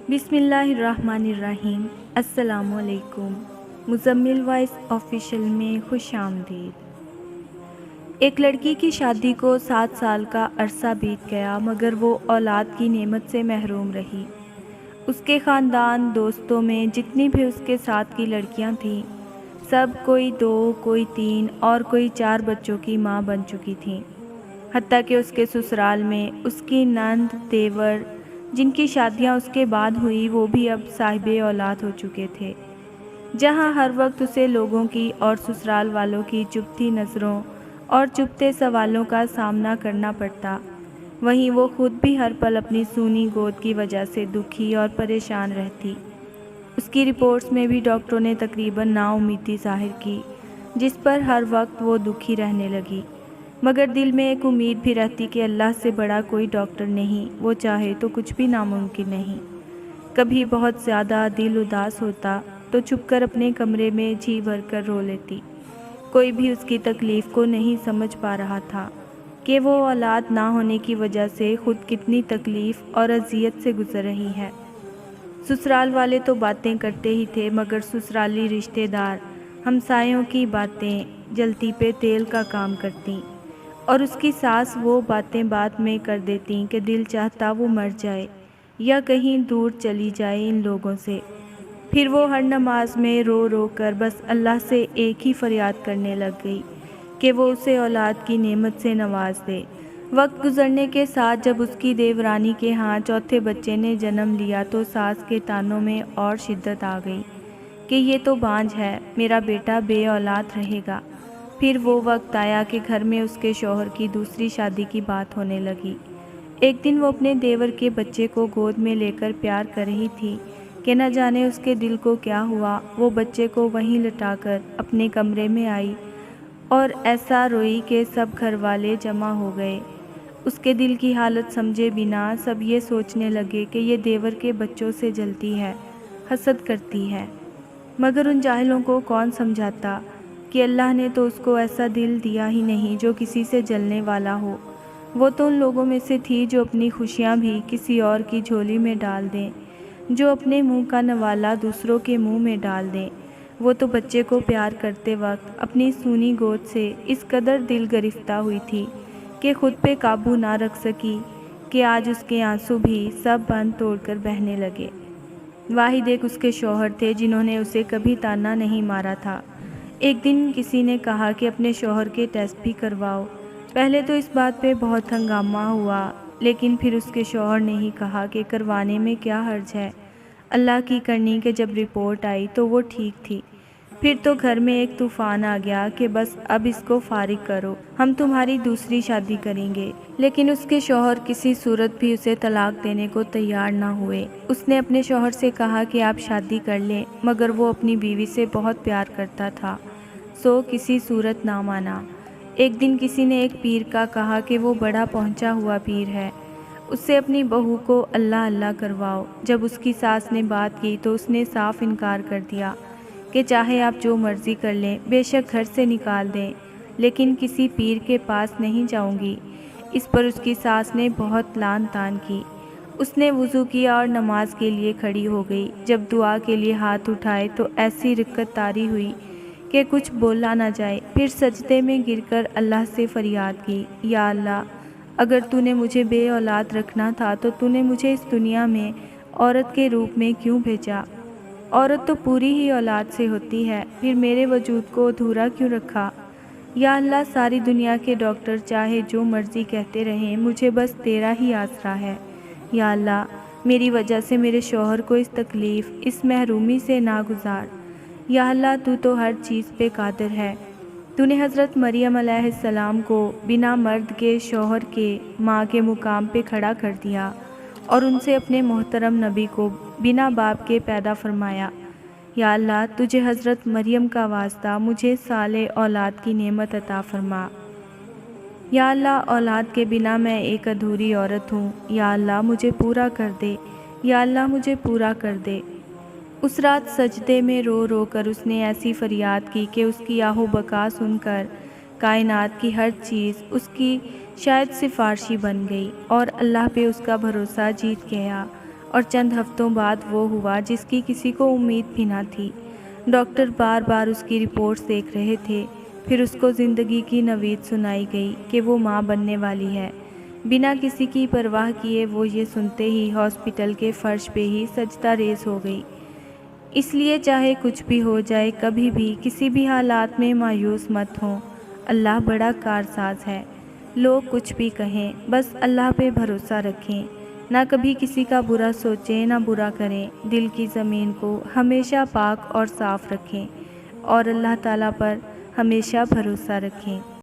بسم اللہ الرحمن الرحیم۔ السلام علیکم۔ مزمل وائس آفیشیل میں خوش آمدید۔ ایک لڑکی کی شادی کو 7 سال کا عرصہ بیت گیا، مگر وہ اولاد کی نعمت سے محروم رہی۔ اس کے خاندان دوستوں میں جتنی بھی اس کے ساتھ کی لڑکیاں تھیں، سب کوئی 2، کوئی 3 اور کوئی 4 بچوں کی ماں بن چکی تھیں۔ حتیٰ کہ اس کے سسرال میں اس کی نند دیور جن کی شادیاں اس کے بعد ہوئی، وہ بھی اب صاحب اولاد ہو چکے تھے۔ جہاں ہر وقت اسے لوگوں کی اور سسرال والوں کی چبھتی نظروں اور چبھتے سوالوں کا سامنا کرنا پڑتا، وہیں وہ خود بھی ہر پل اپنی سونی گود کی وجہ سے دکھی اور پریشان رہتی۔ اس کی رپورٹس میں بھی ڈاکٹروں نے تقریباً نا امیدی ظاہر کی، جس پر ہر وقت وہ دکھی رہنے لگی۔ مگر دل میں ایک امید بھی رہتی کہ اللہ سے بڑا کوئی ڈاکٹر نہیں، وہ چاہے تو کچھ بھی ناممکن نہیں۔ کبھی بہت زیادہ دل اداس ہوتا تو چھپ کر اپنے کمرے میں جی بھر کر رو لیتی۔ کوئی بھی اس کی تکلیف کو نہیں سمجھ پا رہا تھا کہ وہ اولاد نہ ہونے کی وجہ سے خود کتنی تکلیف اور اذیت سے گزر رہی ہے۔ سسرال والے تو باتیں کرتے ہی تھے، مگر سسرالی رشتہ دار ہمسایوں کی باتیں جلتی پہ تیل کا کام کرتیں، اور اس کی ساس وہ باتیں بات میں کر دیتیں کہ دل چاہتا وہ مر جائے یا کہیں دور چلی جائے ان لوگوں سے۔ پھر وہ ہر نماز میں رو رو کر بس اللہ سے ایک ہی فریاد کرنے لگ گئی کہ وہ اسے اولاد کی نعمت سے نواز دے۔ وقت گزرنے کے ساتھ جب اس کی دیورانی کے ہاں چوتھے بچے نے جنم لیا تو ساس کے طعنوں میں اور شدت آ گئی کہ یہ تو بانجھ ہے، میرا بیٹا بے اولاد رہے گا۔ پھر وہ وقت آیا کہ گھر میں اس کے شوہر کی دوسری شادی کی بات ہونے لگی۔ ایک دن وہ اپنے دیور کے بچے کو گود میں لے کر پیار کر رہی تھی کہ نہ جانے اس کے دل کو کیا ہوا، وہ بچے کو وہیں لٹا کر اپنے کمرے میں آئی اور ایسا روئی کہ سب گھر والے جمع ہو گئے۔ اس کے دل کی حالت سمجھے بنا سب یہ سوچنے لگے کہ یہ دیور کے بچوں سے جلتی ہے، حسد کرتی ہے۔ مگر ان جاہلوں کو کون سمجھاتا کہ اللہ نے تو اس کو ایسا دل دیا ہی نہیں جو کسی سے جلنے والا ہو۔ وہ تو ان لوگوں میں سے تھی جو اپنی خوشیاں بھی کسی اور کی جھولی میں ڈال دیں، جو اپنے منہ کا نوالا دوسروں کے منہ میں ڈال دیں۔ وہ تو بچے کو پیار کرتے وقت اپنی سونی گود سے اس قدر دل گرفتہ ہوئی تھی کہ خود پہ قابو نہ رکھ سکی کہ آج اس کے آنسو بھی سب بند توڑ کر بہنے لگے۔ واحد ایک اس کے شوہر تھے جنہوں نے اسے کبھی تانا نہیں مارا تھا۔ ایک دن کسی نے کہا کہ اپنے شوہر کے ٹیسٹ بھی کرواؤ۔ پہلے تو اس بات پہ بہت ہنگامہ ہوا، لیکن پھر اس کے شوہر نے ہی کہا کہ کروانے میں کیا حرج ہے، اللہ کی کرنی کہ جب رپورٹ آئی تو وہ ٹھیک تھی۔ پھر تو گھر میں ایک طوفان آ گیا کہ بس اب اس کو فارغ کرو، ہم تمہاری دوسری شادی کریں گے۔ لیکن اس کے شوہر کسی صورت بھی اسے طلاق دینے کو تیار نہ ہوئے۔ اس نے اپنے شوہر سے کہا کہ آپ شادی کر لیں، مگر وہ اپنی بیوی سے بہت پیار کرتا تھا، سو کسی صورت نہ مانا۔ ایک دن کسی نے ایک پیر کا کہا کہ وہ بڑا پہنچا ہوا پیر ہے، اس سے اپنی بہو کو اللہ اللہ کرواؤ۔ جب اس کی ساس نے بات کی تو اس نے صاف انکار کر دیا کہ چاہے آپ جو مرضی کر لیں، بے شک گھر سے نکال دیں، لیکن کسی پیر کے پاس نہیں جاؤں گی۔ اس پر اس کی ساس نے بہت لان تان کی۔ اس نے وضو کیا اور نماز کے لیے کھڑی ہو گئی۔ جب دعا کے لیے ہاتھ اٹھائے تو ایسی رکت طاری ہوئی کہ کچھ بولا نہ جائے۔ پھر سجدے میں گر کر اللہ سے فریاد کی، یا اللہ، اگر تو نے مجھے بے اولاد رکھنا تھا تو تو نے مجھے اس دنیا میں عورت کے روپ میں کیوں بھیجا؟ عورت تو پوری ہی اولاد سے ہوتی ہے، پھر میرے وجود کو ادھورا کیوں رکھا؟ یا اللہ، ساری دنیا کے ڈاکٹر چاہے جو مرضی کہتے رہیں، مجھے بس تیرا ہی آسرا ہے۔ یا اللہ، میری وجہ سے میرے شوہر کو اس تکلیف، اس محرومی سے نہ گزار۔ یا اللہ، تو ہر چیز پہ قادر ہے۔ تو نے حضرت مریم علیہ السلام کو بنا مرد کے شوہر کے ماں کے مقام پہ کھڑا کر دیا، اور ان سے اپنے محترم نبی کو بنا باپ کے پیدا فرمایا۔ یا اللہ، تجھے حضرت مریم کا واسطہ مجھے صالح اولاد کی نعمت عطا فرما۔ یا اللہ، اولاد کے بنا میں ایک ادھوری عورت ہوں، یا اللہ مجھے پورا کر دے، یا اللہ مجھے پورا کر دے۔ اس رات سجدے میں رو رو کر اس نے ایسی فریاد کی کہ اس کی آہ و بکا سن کر کائنات کی ہر چیز اس کی شاید سفارشی بن گئی، اور اللہ پہ اس کا بھروسہ جیت گیا، اور چند ہفتوں بعد وہ ہوا جس کی کسی کو امید بھی نہ تھی۔ ڈاکٹر بار بار اس کی رپورٹس دیکھ رہے تھے، پھر اس کو زندگی کی نوید سنائی گئی کہ وہ ماں بننے والی ہے۔ بنا کسی کی پرواہ کیے وہ یہ سنتے ہی ہاسپٹل کے فرش پہ ہی سجدہ ریز ہو گئی۔ اس لیے چاہے کچھ بھی ہو جائے، کبھی بھی کسی بھی حالات میں مایوس مت ہوں۔ اللہ بڑا کارساز ہے۔ لوگ کچھ بھی کہیں، بس اللہ پہ بھروسہ رکھیں، نہ کبھی کسی کا برا سوچیں، نہ برا کریں۔ دل کی زمین کو ہمیشہ پاک اور صاف رکھیں اور اللہ تعالیٰ پر ہمیشہ بھروسہ رکھیں۔